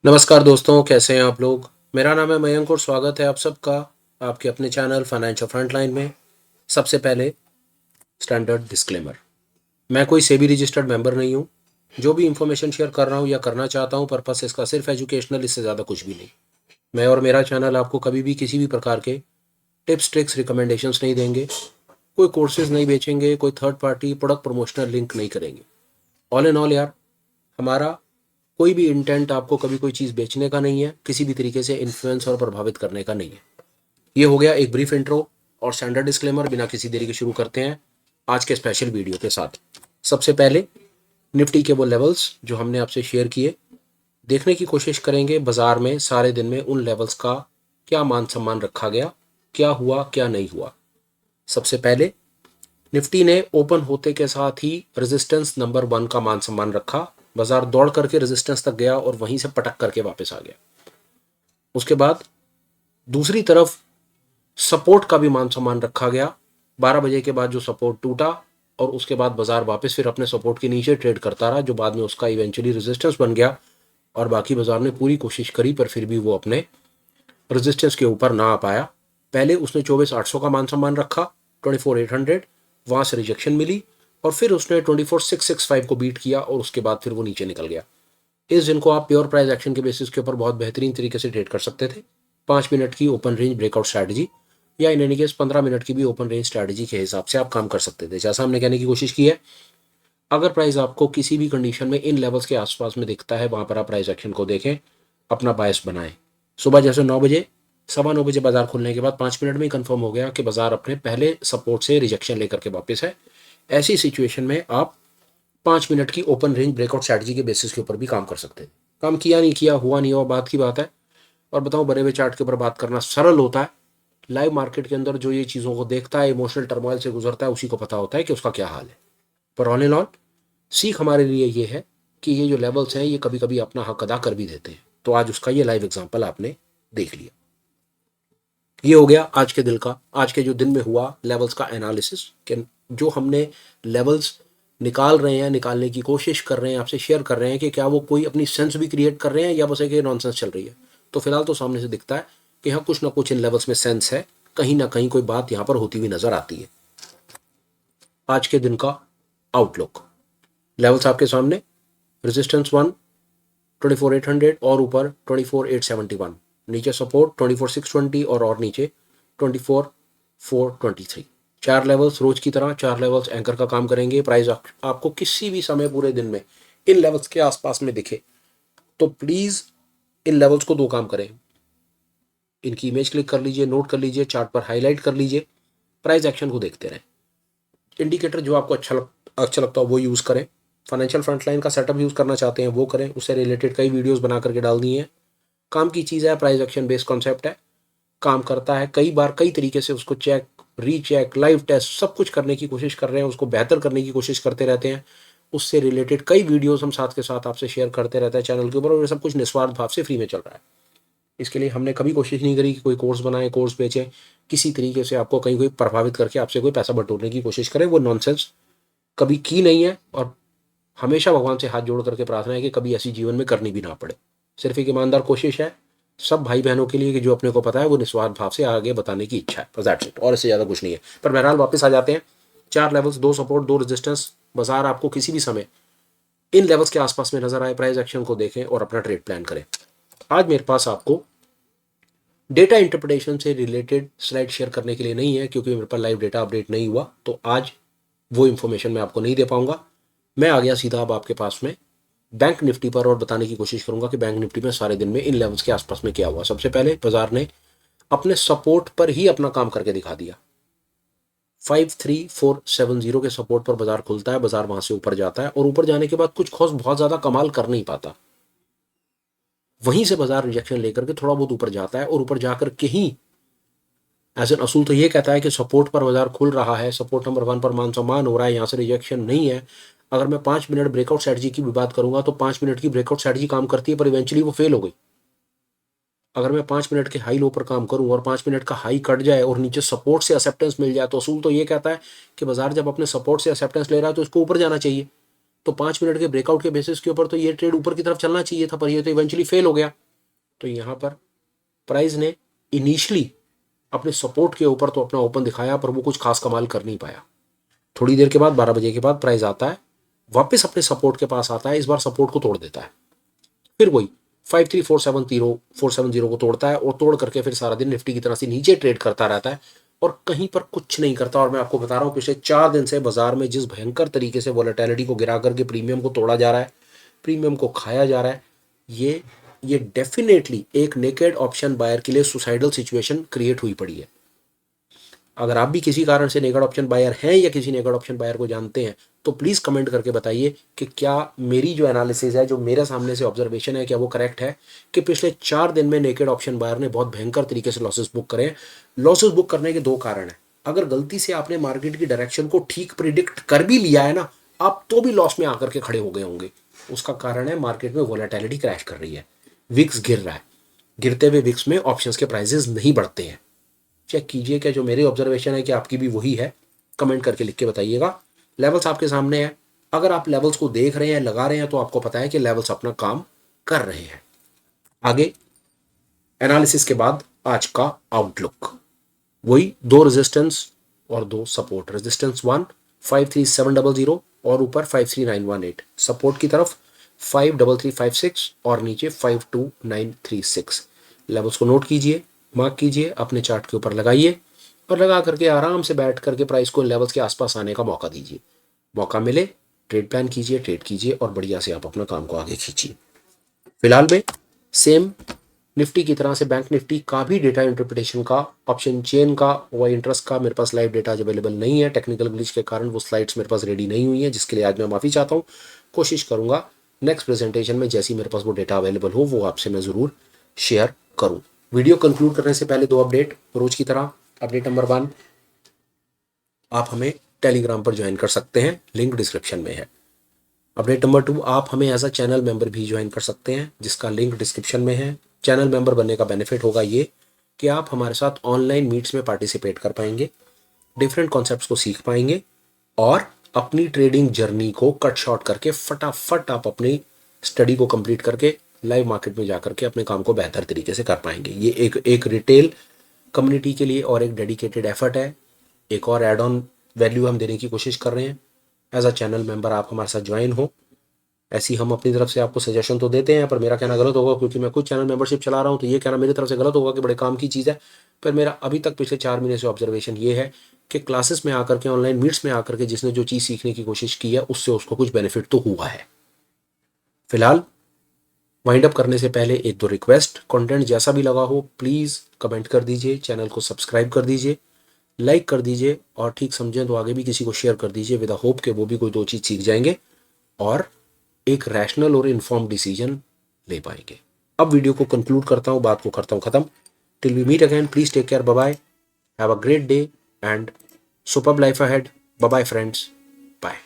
नमस्कार दोस्तों, कैसे हैं आप लोग। मेरा नाम है मयंक और स्वागत है आप सबका आपके अपने चैनल फाइनेंशियल फ्रंटलाइन में। सबसे पहले स्टैंडर्ड डिस्क्लेमर, मैं कोई सेबी रजिस्टर्ड मेंबर नहीं हूँ। जो भी इंफॉर्मेशन शेयर कर रहा हूँ या करना चाहता हूँ, पर्पस इसका सिर्फ एजुकेशनल, इससे ज़्यादा कुछ भी नहीं। मैं और मेरा चैनल आपको कभी भी किसी भी प्रकार के टिप्स ट्रिक्स रिकमेंडेशंस नहीं देंगे, कोई कोर्सेज नहीं बेचेंगे, कोई third party product promotional link नहीं करेंगे। ऑल इन ऑल यार, हमारा कोई भी इंटेंट आपको कभी कोई चीज़ बेचने का नहीं है, किसी भी तरीके से इन्फ्लुएंस और प्रभावित करने का नहीं है। ये हो गया एक ब्रीफ इंट्रो और स्टैंडर्ड डिस्क्लेमर। बिना किसी देरी के शुरू करते हैं आज के स्पेशल वीडियो के साथ। सबसे पहले निफ्टी के वो लेवल्स जो हमने आपसे शेयर किए, देखने की कोशिश करेंगे बाजार में सारे दिन में उन लेवल्स का क्या मान सम्मान रखा गया, क्या हुआ क्या नहीं हुआ। सबसे पहले निफ्टी ने ओपन होते के साथ ही रेजिस्टेंस नंबर 1 का मान सम्मान रखा। बाजार दौड़ करके रेजिस्टेंस तक गया और वहीं से पटक करके वापस आ गया। उसके बाद दूसरी तरफ सपोर्ट का भी मान सम्मान रखा गया। 12 बजे के बाद जो सपोर्ट टूटा और उसके बाद बाजार वापस फिर अपने सपोर्ट के नीचे ट्रेड करता रहा, जो बाद में उसका इवेंचुअली रेजिस्टेंस बन गया। और बाकी बाजार ने पूरी कोशिश करी पर फिर भी वो अपने रेजिस्टेंस के ऊपर ना आ पाया। पहले उसने 24,800 का मान सम्मान रखा, 24,800, वहां से रिजेक्शन मिली और फिर उसने 24,665 को बीट किया और उसके बाद फिर वो नीचे निकल गया। इस दिन को आप प्योर प्राइस एक्शन के बेसिस के ऊपर बहुत बेहतरीन तरीके से ट्रेड कर सकते थे। 5 मिनट की ओपन रेंज ब्रेकआउट स्ट्रैटेजी या इन एनी केस 15 मिनट की भी ओपन रेंज स्ट्रैटेजी के हिसाब से आप काम कर सकते थे। जैसा हमने कहने की कोशिश की है, अगर प्राइस आपको किसी भी कंडीशन में इन लेवल्स के आसपास में दिखता है, वहां पर आप प्राइस एक्शन को देखें, अपना बायस बनाएं। सुबह जैसे 9 बजे, 9:15 बाजार खुलने के बाद 5 मिनट में ही कंफर्म हो गया कि बाजार अपने पहले सपोर्ट से रिजेक्शन लेकर के वापस है। ऐसी सिचुएशन में आप 5 मिनट की ओपन रेंज ब्रेकआउट स्ट्रैटेजी के बेसिस के ऊपर भी काम कर सकते हैं। काम किया नहीं किया, हुआ नहीं हुआ, बात की बात है। और बताऊं, बने हुए चार्ट के ऊपर बात करना सरल होता है। लाइव मार्केट के अंदर जो ये चीज़ों को देखता है, इमोशनल टर्मोइल से गुजरता है, उसी को पता होता है कि उसका क्या हाल है। पर ऑल इन ऑल सीख हमारे लिए ये है कि ये जो लेवल्स हैं ये कभी कभी अपना हक अदा कर भी देते हैं। तो आज उसका ये लाइव एग्जाम्पल आपने देख लिया। ये हो गया आज के दिल का, आज के जो दिन में हुआ लेवल्स का एनालिसिस। कि जो हमने लेवल्स निकाल रहे हैं, निकालने की कोशिश कर रहे हैं, आपसे शेयर कर रहे हैं कि क्या वो कोई अपनी सेंस भी क्रिएट कर रहे हैं या बस एक नॉनसेंस चल रही है। तो फिलहाल तो सामने से दिखता है कि हाँ, कुछ ना कुछ इन लेवल्स में सेंस है, कहीं ना कहीं कोई बात यहाँ पर होती हुई नजर आती है। आज के दिन का आउटलुक, लेवल्स आपके सामने। रेजिस्टेंस 1 24,800 और ऊपर 24,871, नीचे सपोर्ट 24,620 और नीचे 24,423। 4 लेवल्स रोज की तरह, 4 लेवल्स एंकर का काम करेंगे। प्राइस आपको किसी भी समय पूरे दिन में इन लेवल्स के आसपास में दिखे तो प्लीज इन लेवल्स को 2 काम करें। इनकी इमेज क्लिक कर लीजिए, नोट कर लीजिए, चार्ट पर हाईलाइट कर लीजिए, प्राइस एक्शन को देखते रहें। इंडिकेटर जो आपको अच्छा लगता हो वो यूज करें। फाइनेंशियल फ्रंटलाइन का सेटअप यूज करना चाहते हैं वो करें, उससे रिलेटेड कई वीडियोस बना करके डाल दी हैं। काम की चीज़ है, प्राइस एक्शन बेस्ड कॉन्सेप्ट है, काम करता है। कई बार कई तरीके से उसको चेक, रीचेक, लाइव टेस्ट सब कुछ करने की कोशिश कर रहे हैं, उसको बेहतर करने की कोशिश करते रहते हैं। उससे रिलेटेड कई वीडियोस हम साथ के साथ आपसे शेयर करते रहते हैं चैनल के ऊपर, और ये सब कुछ निस्वार्थ भाव से फ्री में चल रहा है। इसके लिए हमने कभी कोशिश नहीं करी कि कोई कोर्स बनाए, कोर्स बेचे, किसी तरीके से आपको कहीं कोई प्रभावित करके आपसे कोई पैसा बटोरने की कोशिश करे, वो नॉनसेंस कभी की नहीं है। और हमेशा भगवान से हाथ जोड़ करके प्रार्थना है कि कभी ऐसी जीवन में करनी भी ना पड़े। सिर्फ एक ईमानदार कोशिश है सब भाई बहनों के लिए कि जो अपने को पता है वो निस्वार्थ भाव से आगे बताने की इच्छा है, बस दैट्स इट, और इससे ज़्यादा कुछ नहीं है। पर बहरहाल वापस आ जाते हैं। 4 लेवल्स, 2 सपोर्ट, 2 रेजिस्टेंस। बाजार आपको किसी भी समय इन लेवल्स के आसपास में नजर आए, प्राइस एक्शन को देखें और अपना ट्रेड प्लान करें। आज मेरे पास आपको डेटा इंटरप्रिटेशन से रिलेटेड स्लाइड शेयर करने के लिए नहीं है, क्योंकि मेरे पास लाइव डेटा अपडेट नहीं हुआ, तो आज वो इन्फॉर्मेशन मैं आपको नहीं दे पाऊंगा। मैं आ गया सीधा अब आपके पास में बैंक निफ्टी पर और बताने की कोशिश करूंगा कि बैंक निफ्टी में सारे दिन में इन लेवल्स के आसपास में क्या हुआ। सबसे पहले बाजार ने अपने सपोर्ट पर ही अपना काम करके दिखा दिया। 53,470 के सपोर्ट पर बाजार खुलता है, बाजार वहां से ऊपर जाता है और ऊपर जाने के बाद कुछ खास बहुत ज्यादा कमाल कर नहीं पाता। वहीं से बाजार रिजेक्शन लेकर के थोड़ा बहुत ऊपर जाता है और ऊपर जाकर के ही एज एन असूल तो ये कहता है कि सपोर्ट पर बाजार खुल रहा है, सपोर्ट नंबर 1 पर मान सम्मान हो रहा है, यहाँ से रिजेक्शन नहीं है। अगर मैं 5 मिनट ब्रेकआउट स्ट्रैटेजी की भी बात करूंगा तो 5 मिनट की ब्रेकआउट स्ट्रैटेजी काम करती है, पर इवेंचुअली वो फेल हो गई। अगर मैं 5 मिनट के हाई लो पर काम करूं और 5 मिनट का हाई कट जाए और नीचे सपोर्ट से एक्सेप्टेंस मिल जाए, तो असूल तो ये कहता है कि बाजार जब अपने सपोर्ट से एक्सेप्टेंस ले रहा है तो इसको ऊपर जाना चाहिए। तो 5 मिनट के ब्रेकआउट के बेसिस के ऊपर तो ये ट्रेड ऊपर की तरफ चलना चाहिए था, पर ये तो इवेंचुअली फेल हो गया। तो यहाँ पर प्राइस ने इनिशियली अपने सपोर्ट के ऊपर तो अपना ओपन दिखाया, पर वो कुछ खास कमाल कर नहीं पाया। थोड़ी देर के बाद 12 बजे के बाद प्राइस आता है, वापस अपने सपोर्ट के पास आता है, इस बार सपोर्ट को तोड़ देता है, फिर वही 53470 को तोड़ता है, और तोड़ करके फिर सारा दिन निफ्टी की तरह से नीचे ट्रेड करता रहता है और कहीं पर कुछ नहीं करता। और मैं आपको बता रहा हूं पिछले 4 दिन से बाजार में जिस भयंकर तरीके से वोलेटिलिटी को गिरा करके प्रीमियम को तोड़ा जा रहा है, प्रीमियम को खाया जा रहा है, ये डेफिनेटली एक नेकेड ऑप्शन बायर के लिए सुसाइडल सिचुएशन क्रिएट हुई पड़ी है। अगर आप भी किसी कारण से नेकेड ऑप्शन बायर हैं या किसी नेकेड ऑप्शन बायर को जानते हैं, तो प्लीज़ कमेंट करके बताइए कि क्या मेरी जो एनालिसिस है, जो मेरे सामने से ऑब्जर्वेशन है, क्या वो करेक्ट है कि पिछले 4 दिन में नेकेड ऑप्शन बायर ने बहुत भयंकर तरीके से लॉसेस बुक करे हैं। लॉसेस बुक करने के 2 कारण हैं। अगर गलती से आपने मार्केट की डायरेक्शन को ठीक प्रिडिक्ट कर भी लिया है ना, आप तो भी लॉस में आकर के खड़े हो गए होंगे। उसका कारण है मार्केट में वोलेटिलिटी क्रैश कर रही है, विक्स गिर रहा है, गिरते हुए विक्स में ऑप्शंस के प्राइसेस नहीं बढ़ते हैं। चेक कीजिए क्या जो मेरी ऑब्जर्वेशन है कि आपकी भी वही है, कमेंट करके लिख के बताइएगा। लेवल्स आपके सामने है, अगर आप लेवल्स को देख रहे हैं, लगा रहे हैं, तो आपको पता है कि लेवल्स अपना काम कर रहे हैं। आगे एनालिसिस के बाद आज का आउटलुक, वही 2 रेजिस्टेंस और 2 सपोर्ट। रेजिस्टेंस 1 53700 और ऊपर 53918, सपोर्ट की तरफ 53356 और नीचे 52936। लेवल्स को नोट कीजिए, मार्क कीजिए, अपने चार्ट के ऊपर लगाइए और लगा करके आराम से बैठ करके प्राइस को लेवल्स के आसपास आने का मौका दीजिए। मौका मिले ट्रेड प्लान कीजिए, ट्रेड कीजिए और बढ़िया से आप अपना काम को आगे खींचिए। फिलहाल में सेम निफ्टी की तरह से बैंक निफ्टी का भी डेटा इंटरप्रिटेशन का, ऑप्शन चेन का व इंटरेस्ट का मेरे पास लाइव डेटा अवेलेबल नहीं है। टेक्निकल ग्लिच के कारण वो स्लाइड्स मेरे पास रेडी नहीं हुई है, जिसके लिए आज मैं माफ़ी चाहता हूँ। कोशिश करूँगा नेक्स्ट प्रेजेंटेशन में जैसी मेरे पास वो डेटा अवेलेबल हो वो आपसे मैं ज़रूर शेयर करूँ। वीडियो कंक्लूड करने से पहले 2 अपडेट रोज की तरह। अपडेट नंबर 1, आप हमें टेलीग्राम पर ज्वाइन कर सकते हैं, लिंक डिस्क्रिप्शन में है। अपडेट नंबर 2, आप हमें एज अ चैनल मेंबर भी ज्वाइन कर सकते हैं, जिसका लिंक डिस्क्रिप्शन में है। चैनल मेंबर बनने का बेनिफिट होगा ये कि आप हमारे साथ ऑनलाइन मीट्स में पार्टिसिपेट कर पाएंगे, डिफरेंट कॉन्सेप्ट्स को सीख पाएंगे और अपनी ट्रेडिंग जर्नी को कट शॉर्ट करके फटाफट आप अपनी स्टडी को कंप्लीट करके लाइव मार्केट में जाकर के अपने काम को बेहतर तरीके से कर पाएंगे। ये एक रिटेल कम्युनिटी के लिए और एक डेडिकेटेड एफर्ट है। एक और एड ऑन वैल्यू हम देने की कोशिश कर रहे हैं। एज अ चैनल मेंबर आप हमारे साथ ज्वाइन हो। ऐसी हम अपनी तरफ से आपको सजेशन तो देते हैं, पर मेरा कहना गलत होगा क्योंकि मैं खुद चैनल मेंबरशिप चला रहा हूं, तो ये कहना मेरी तरफ से गलत होगा कि बड़े काम की चीज़ है। पर मेरा अभी तक पिछले 4 महीने से ऑब्जर्वेशन ये है कि क्लासेस में आकर के, ऑनलाइन मीट्स में आकर के जिसने जो चीज़ सीखने की कोशिश की है उससे उसको कुछ बेनिफिट तो हुआ है। फिलहाल वाइंड अप करने से पहले 1-2 रिक्वेस्ट। कंटेंट जैसा भी लगा हो प्लीज़ कमेंट कर दीजिए, चैनल को सब्सक्राइब कर दीजिए, लाइक कर दीजिए और ठीक समझें तो आगे भी किसी को शेयर कर दीजिए विद होप कि वो भी कोई 2 चीज़ सीख जाएंगे और एक रैशनल और इन्फॉर्म डिसीजन ले पाएंगे। अब वीडियो को कंक्लूड करता हूँ, बात को करता हूँ ख़त्म। Till we meet again, please take care, bye bye, have a great day and superb life ahead. Bye bye friends, bye.